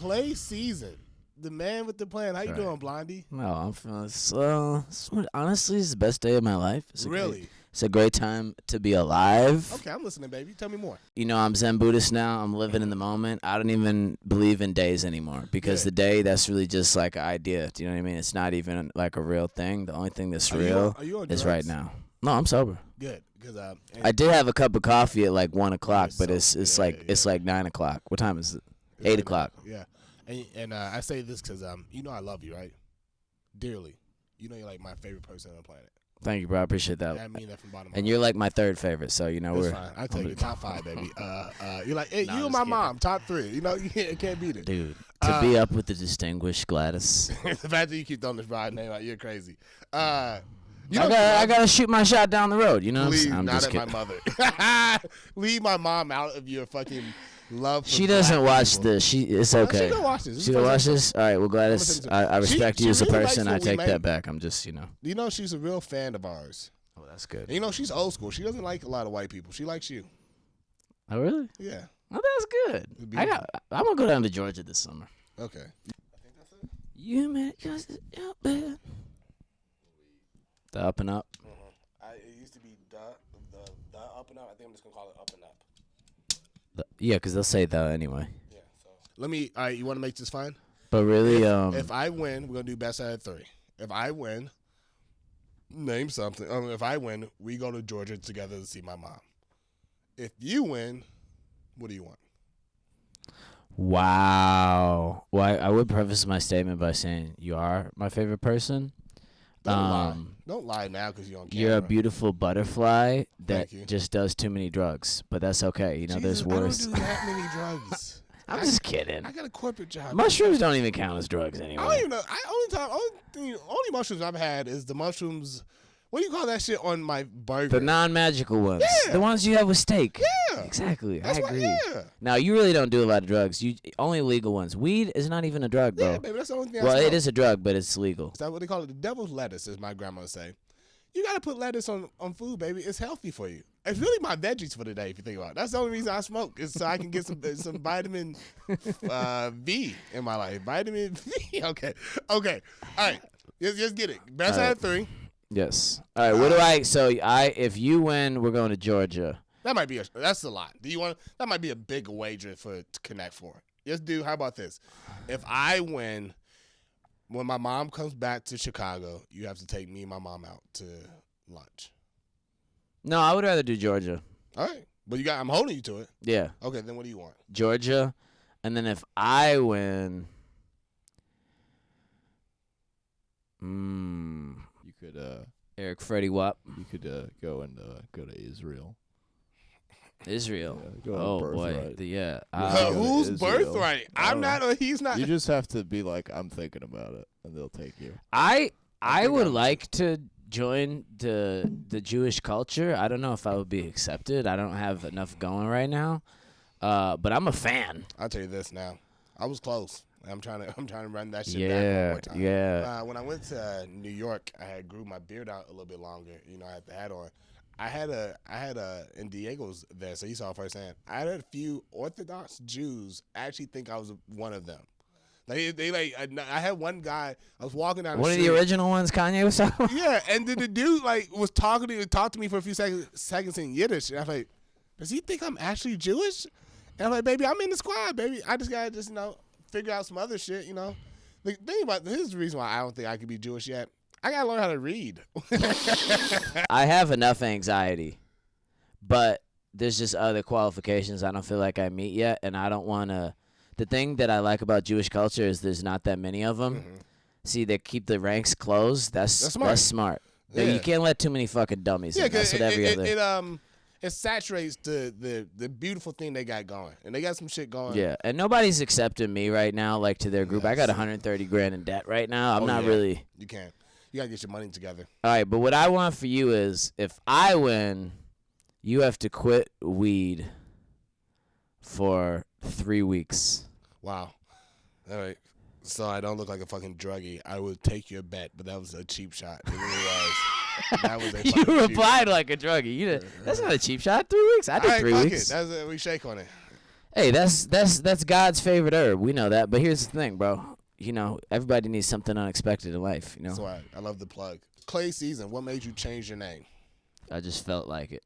Clay Season, the man with the plan. How you doing, Blondie? No, I'm feeling slow. Honestly, it's the best day of my life. Really? It's a great time to be alive. Okay, I'm listening, baby. Tell me more. You know, I'm Zen Buddhist now. I'm living in the moment. I don't even believe in days anymore because the day, that's really just like an idea. Do you know what I mean? It's not even like a real thing. The only thing that's real is right now. No, I'm sober. Good, because I did have a cup of coffee at like 1 o'clock, but it's like 9 o'clock. What time is it? 8 o'clock. Yeah, and I say this because you know I love you, right? Dearly. You know you're like my favorite person on the planet. Thank you, bro. I appreciate that. I mean that from bottom. And you're like my third favorite, so you know we're fine. I tell you, top 5, baby. You're like, hey, you and my mom, top 3. You know, you can't beat it, dude. To be up with the distinguished Gladys. The fact that you keep throwing this bride name out, you're crazy. You know, I gotta shoot my shot down the road. You know, I'm not just at kidding. My mother. Leave my mom out of your fucking love. For she doesn't watch people. this. It's okay. She don't watch this. She don't watch this. All right. Well, Gladys, I respect you as a really person. I take that back. I'm just, You know, she's a real fan of ours. Oh, that's good. And you know, she's old school. She doesn't like a lot of white people. She likes you. Oh, really? Yeah. Oh, that's good. I'm gonna go down to Georgia this summer. Okay. I think that's it. You made just bed. The Up and Up. It used to be the Up and Up. I think I'm just gonna call it Up and Up. Yeah, because they'll say the anyway. Yeah. So all right. You want to make this fine? But really, if I win, we're gonna do best out of 3. If I win, name something. If I win, we go to Georgia together to see my mom. If you win, what do you want? Wow. Well, I would preface my statement by saying you are my favorite person. Don't lie now because you're on camera. You're a beautiful butterfly that just does too many drugs, but that's okay. You know, there's worse. I don't do that many drugs. I'm just kidding. I got a corporate job. Mushrooms don't even count as drugs anyway. I don't even know. Only mushrooms I've had is the mushrooms. What do you call that shit on my burger? The non-magical ones. Yeah. The ones you have with steak. Yeah. Exactly. That's I agree. Yeah. Now, you really don't do a lot of drugs. You only legal ones. Weed is not even a drug, bro. Yeah, baby, that's the only thing Well, it is a drug, but it's legal. Is that what they call it? The devil's lettuce, as my grandma would say. You got to put lettuce on food, baby. It's healthy for you. It's really my veggies for the day, if you think about it. That's the only reason I smoke, is so I can get some vitamin V in my life. Vitamin V. Okay. All right. Just get it. Best out of 3. Yes. All right. What do I? So if you win, we're going to Georgia. That might be that's a lot. Do you want? That might be a big wager to connect for. Yes, dude. How about this? If I win, when my mom comes back to Chicago, you have to take me and my mom out to lunch. No, I would rather do Georgia. All right, but I'm holding you to it. Yeah. Okay, then what do you want? Georgia, and then if I win, you could Eric Freddie Wap. You could go to Israel. Israel. Yeah, oh boy. Whose Israel. birthright? I'm not. Or he's not. You just have to be like, I'm thinking about it, and they'll take you. I would like to join the Jewish culture. I don't know if I would be accepted. I don't have enough going right now. But I'm a fan. I'll tell you this now. I was close. I'm trying to run that shit back one more time. Yeah. When I went to New York, I had grew my beard out a little bit longer. You know, I had the hat on. I had a and Diego's there, so he saw it firsthand. I had a few Orthodox Jews actually think I was one of them. They I had one guy. I was walking down the street. One of the original ones Kanye was talking about? Yeah, and then the dude was talked to me for a few seconds in Yiddish, and I was like, does he think I'm actually Jewish? And I'm like, baby, I'm in the squad, baby. I just gotta figure out some other shit, you know. The thing about here's the reason why I don't think I could be Jewish yet. I gotta learn how to read. I have enough anxiety, but there's just other qualifications I don't feel like I meet yet, and I don't want to. The thing that I like about Jewish culture is there's not that many of them. Mm-hmm. See, they keep the ranks closed. That's smart. Yeah. You can't let too many fucking dummies in. That's what it saturates the beautiful thing they got going, and they got some shit going. Yeah, and nobody's accepting me right now, like to their group. I got 130 grand in debt right now. I'm not really. You can't. You gotta get your money together. All right, but what I want for you is, if I win, you have to quit weed for 3 weeks. Wow. All right. So I don't look like a fucking druggie. I would take your bet, but that was a cheap shot. It really was. That was a you replied like a druggie. That's not a cheap shot. 3 weeks. I did 3 weeks. We shake on it. Hey, that's God's favorite herb. We know that. But here's the thing, bro. You know, everybody needs something unexpected in life. You know, That's why I love the plug. Clay season. What made you change your name? I just felt like it.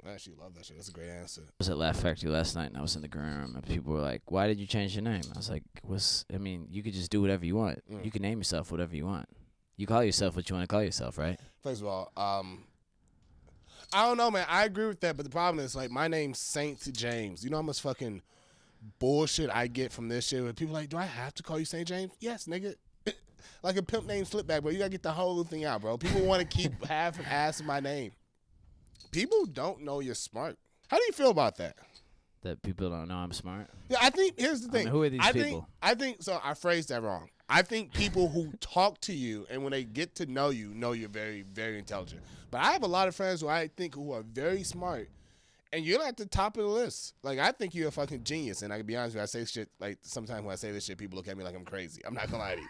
I actually love that shit. That's a great answer. I was at Laugh Factory last night, and I was in the green room, and people were like, "Why did you change your name?" I was like, you could just do whatever you want. You can name yourself whatever you want. You call yourself what you want to call yourself, right? First of all, I don't know, man. I agree with that, but the problem is, like, my name's Saint James. You know how much fucking bullshit I get from this shit? Where people are like, do I have to call you Saint James? Yes, nigga. Like a pimp named Slipback, bro. You gotta get the whole thing out, bro. People want to keep half and ass of my name. People don't know you're smart. How do you feel about that? That people don't know I'm smart. Yeah, I think here's the thing. Who are these people? I think so. I phrased that wrong. I think people who talk to you and when they get to know you're very, very intelligent. But I have a lot of friends who I think who are very smart, and you're at the top of the list. Like, I think you're a fucking genius. And I can be honest with you, I say shit like sometimes when I say this shit, people look at me like I'm crazy. I'm not gonna lie to you.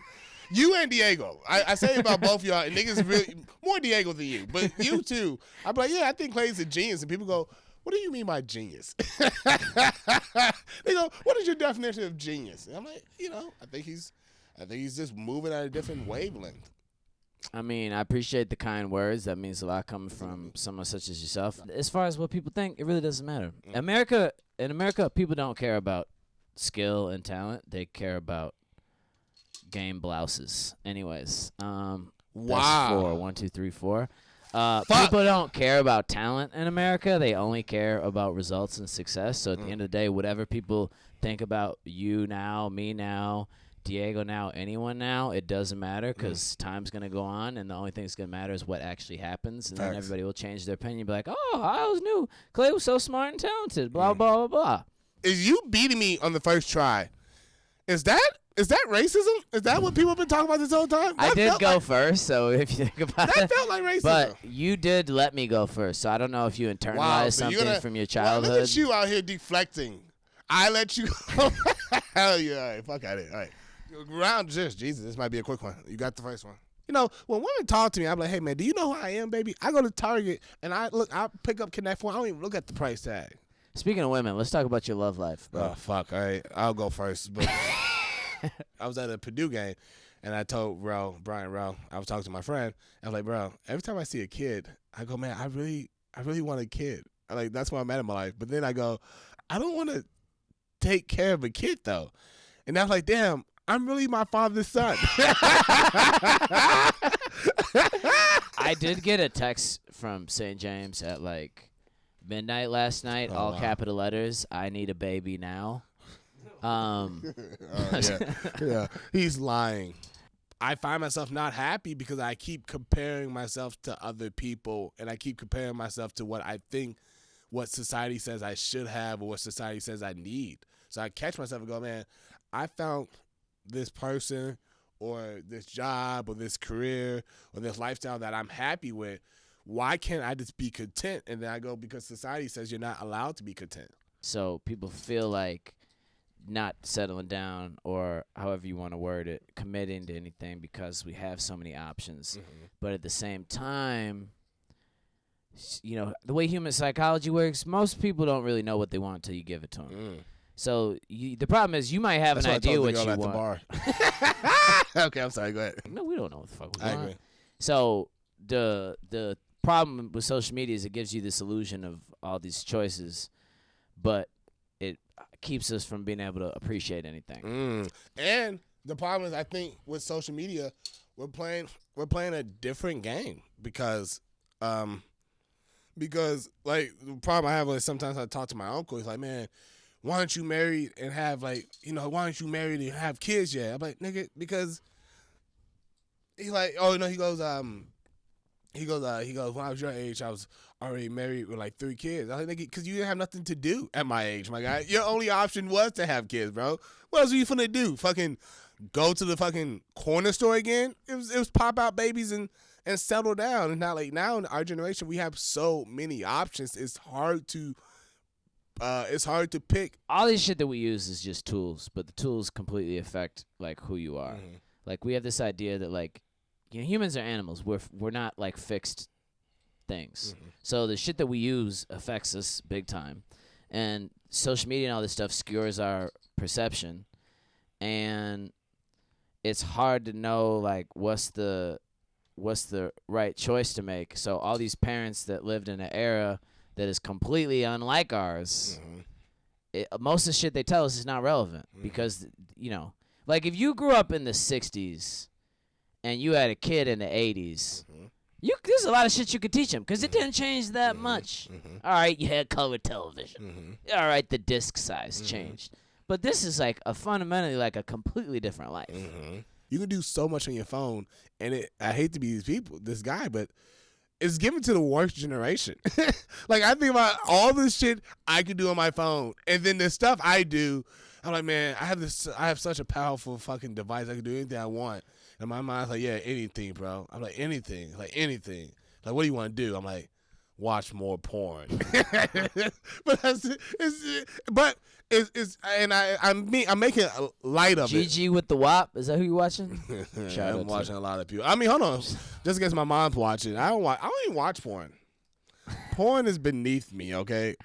You and Diego. I say about both of y'all, and niggas really more Diego than you, but you too. I'm like, yeah, I think Clay's a genius, and people go, what do you mean by genius? They go, what is your definition of genius? And I'm like, I think he's just moving at a different wavelength. I mean, I appreciate the kind words. That means a lot coming from someone such as yourself. As far as what people think, it really doesn't matter. In America, people don't care about skill and talent. They care about game blouses. Anyways, Wow. That's 4. 1, 2, 3, 4. People don't care about talent in America. They only care about results and success. So at the end of the day, whatever people think about you now, me now, Diego now, anyone now, it doesn't matter because time's going to go on, and the only thing that's going to matter is what actually happens, and then everybody will change their opinion, be like, oh, I always knew Clay was so smart and talented, blah, blah, blah, blah. Is you beating me on the first try? Is that racism? Is that what people have been talking about this whole time? I did go first, so if you think about it. That felt like racism. But you did let me go first, so I don't know if you internalized something from your childhood. Well, look at you out here deflecting. I let you go. Hell yeah. All right, fuck out of it. All right. Round just, Jesus, this might be a quick one. You got the first one. When women talk to me, I'm like, hey, man, do you know who I am, baby? I go to Target, and I pick up Connect Four. I don't even look at the price tag. Speaking of women, let's talk about your love life, bro. Oh, fuck. All right. I'll go first. But I was at a Purdue game, and I told Brian Rowe, I was talking to my friend. I was like, bro, every time I see a kid, I go, man, I really want a kid. That's where I'm at in my life. But then I go, I don't want to take care of a kid, though. And I was like, damn, I'm really my father's son. I did get a text from St. James at like midnight last night, all capital letters. I need a baby now. Yeah. He's lying. I find myself not happy because I keep comparing myself to other people, and I keep comparing myself to what society says I should have or what society says I need. So I catch myself and go, man, I found this person or this job or this career or this lifestyle that I'm happy with. Why can't I just be content? And then I go, because society says you're not allowed to be content. So people feel like not settling down, or however you want to word it, committing to anything because we have so many options. But at the same time, the way human psychology works, most people don't really know what they want until you give it to them. So the problem is you might have an idea what you want. The bar. Okay, I'm sorry. Go ahead. No, we don't know what the fuck we I want. agree. So the problem with social media is it gives you this illusion of all these choices, but it keeps us from being able to appreciate anything. And the problem is, I think with social media, we're playing a different game because like the problem I have is sometimes I talk to my uncle. He's like, man, why aren't you married and have why aren't you married and have kids yet? I'm like, nigga, because he's like, oh no, he goes, when I was your age, I was already married with like 3 kids. I was like, nigga, because you didn't have nothing to do at my age, my guy. Your only option was to have kids, bro. What else were you finna do? Fucking go to the fucking corner store again? It was pop out babies and settle down. And not like now in our generation, we have so many options. It's hard to pick. All this shit that we use is just tools, but the tools completely affect like who you are. Like we have this idea that like humans are animals. We're not like fixed things. So the shit that we use affects us big time. and social media and all this stuff skewers our perception, and it's hard to know like what's the right choice to make. So all these parents that lived in an era that is completely unlike ours, most of the shit they tell us is not relevant because, you know, like if you grew up in the 60s and you had a kid in the 80s, there's a lot of shit you could teach them because it didn't change that much. All right, you had color television. All right, the disc size changed. But this is like fundamentally like a completely different life. You can do so much on your phone, and I hate to be this guy, but it's given to the worst generation. Like I think about all this shit I could do on my phone, and then the stuff I do, I'm like, man, I have such a powerful fucking device. I can do anything I want. And my mind's like, yeah, anything, bro. I'm like, anything. Like, what do you want to do? I'm like, watch more porn. But I'm making a light of it. GG with the WAP. Is that who you watching? I'm watching a lot of people. I mean, hold on. Just in case my mom's watching, I don't even watch porn. Porn is beneath me, okay?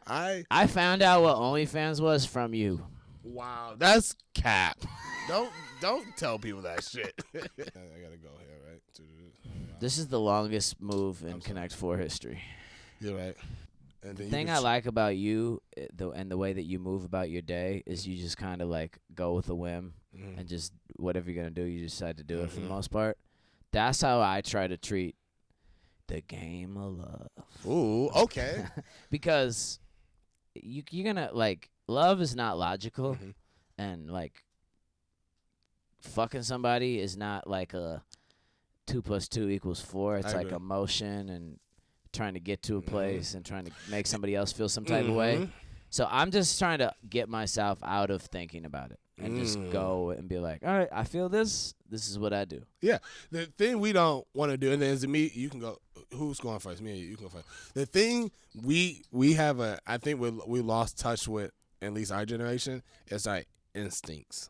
I found out what OnlyFans was from you. Wow, that's cap. Don't tell people that shit. I gotta go here, right? This is the longest move in Connect 4 history. You're right. And the thing I like about you, and the way that you move about your day, is you just kind of like go with a whim, and just whatever you're gonna do, you decide to do it for the most part. That's how I try to treat the game of love. Ooh, okay. Because you're gonna like love is not logical, and like fucking somebody is not like a 2 + 2 = 4. It's like emotion and trying to get to a place and trying to make somebody else feel some type of way. So I'm just trying to get myself out of thinking about it and just go and be like, all right, I feel this. This is what I do. Yeah. The thing we don't want to do, and then me, you can go. Who's going first? Me or you can go first. The thing we have I think we lost touch with, at least our generation, is our instincts.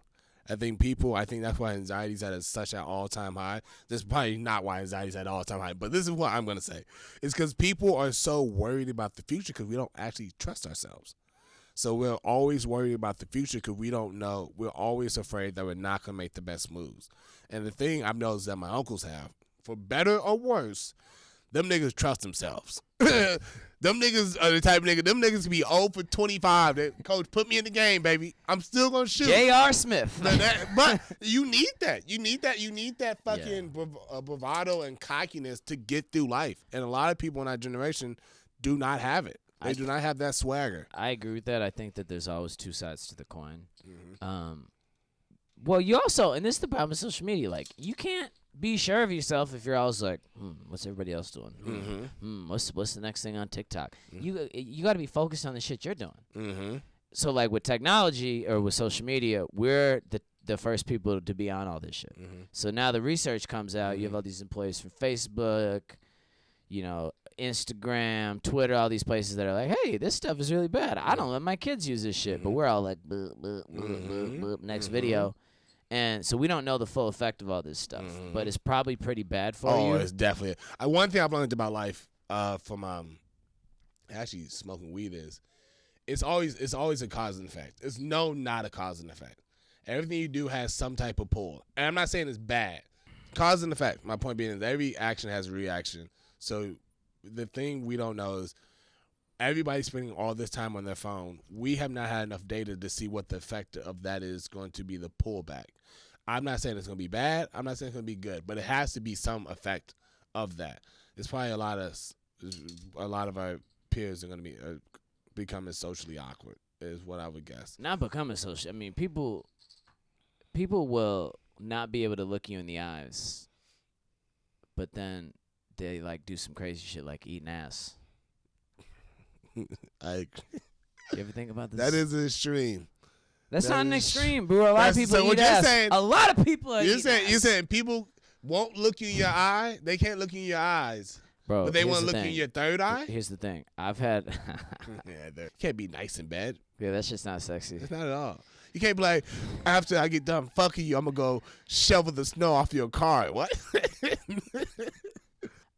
I think that's why anxiety's at such an all-time high. That's probably not why anxiety's at an all-time high, but this is what I'm going to say. It's because people are so worried about the future because we don't actually trust ourselves. So we're always worried about the future because we don't know. We're always afraid that we're not going to make the best moves. And the thing I've noticed that my uncles have, for better or worse, them niggas trust themselves. Them niggas are the type of nigga. Them niggas can be 0 for 25. Coach, put me in the game, baby. I'm still gonna shoot. J.R. Smith. But you need that. You need that fucking bravado and cockiness to get through life. And a lot of people in our generation do not have it. They do not have that swagger. I agree with that. I think that there's always two sides to the coin. Well, you also, and this is the problem with social media. Like, you can't be sure of yourself if you're always like, what's everybody else doing? What's the next thing on TikTok? You got to be focused on the shit you're doing. So like with technology or with social media, we're the first people to be on all this shit. So now the research comes out. You have all these employees from Facebook, Instagram, Twitter, all these places that are like, hey, this stuff is really bad. I don't let my kids use this shit. But we're all like, next video. And so we don't know the full effect of all this stuff, but it's probably pretty bad for you. Oh, it's definitely. One thing I've learned about life from actually smoking weed is it's always a cause and effect. It's not a cause and effect. Everything you do has some type of pull. And I'm not saying it's bad. Cause and effect. My point being is every action has a reaction. So the thing we don't know is everybody's spending all this time on their phone. We have not had enough data to see what the effect of that is going to be, the pullback. I'm not saying it's going to be bad. I'm not saying it's going to be good, but it has to be some effect of that. It's probably a lot of our peers are going to be becoming socially awkward is what I would guess. Not becoming social. I mean, people will not be able to look you in the eyes, but then they like do some crazy shit like eating ass. You ever think about this? That is an extreme. That's not an extreme, bro. A lot of people eat ass. A lot of people are you're saying people won't look you in your eye? They can't look you in your eyes. Bro, but they want to look you in your third eye? Here's the thing. I've had... you can't be nice in bed. Yeah, that's just not sexy. It's not at all. You can't be like, after I get done fucking you, I'm going to go shovel the snow off your car. What?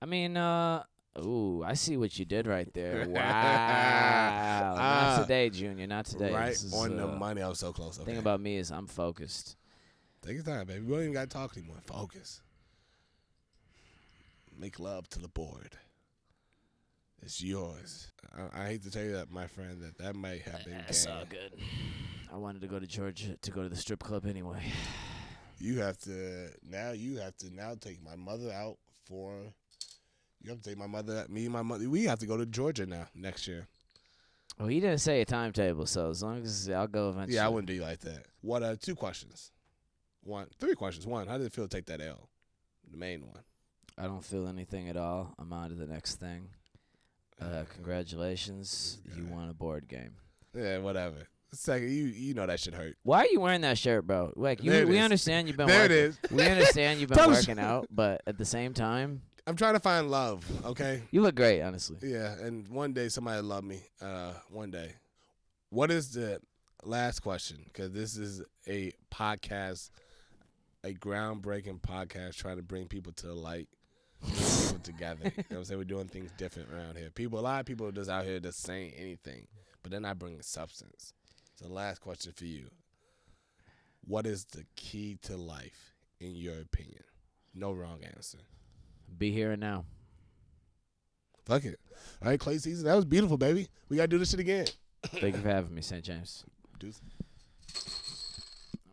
I mean, Ooh, I see what you did right there. Wow. Not today, Junior. Not today. Right This is, on the money. I was so close. The Okay. thing about me is I'm focused. Take your time, baby. We don't even got to talk anymore. Focus. Make love to the board. It's yours. I hate to tell you that, my friend, that might have been That's game. all good. I wanted to go to Georgia to go to the strip club anyway. You have to now take my mother out for. You have to take my mother. Me and my mother. We have to go to Georgia now next year. Well, he didn't say a timetable, so as long as I'll go eventually. Yeah, I wouldn't do you like that. What? 2 questions. 3 questions. 1. How did it feel to take that L? The main one. I don't feel anything at all. I'm on to the next thing. Congratulations, you won a board game. Yeah, whatever. Second, you know that shit hurt. Why are you wearing that shirt, bro? Like, There it we is. understand you've been There it working. is. We understand you've been Tell us- working out, but at the same time, I'm trying to find love. Okay. you look great, honestly. Yeah, and one day somebody will love me. One day. What is the last question? Because this is a podcast, a groundbreaking podcast trying to bring people to the light, bring people together. You know what I'm saying? We're doing things different around here. A lot of people are just out here just saying anything, but they're not bringing substance. So last question for you. What is the key to life, in your opinion? No wrong answer. Be here and now. Fuck it. All right, Clay Season. That was beautiful, baby. We got to do this shit again. Thank you for having me, St. James. Deuce.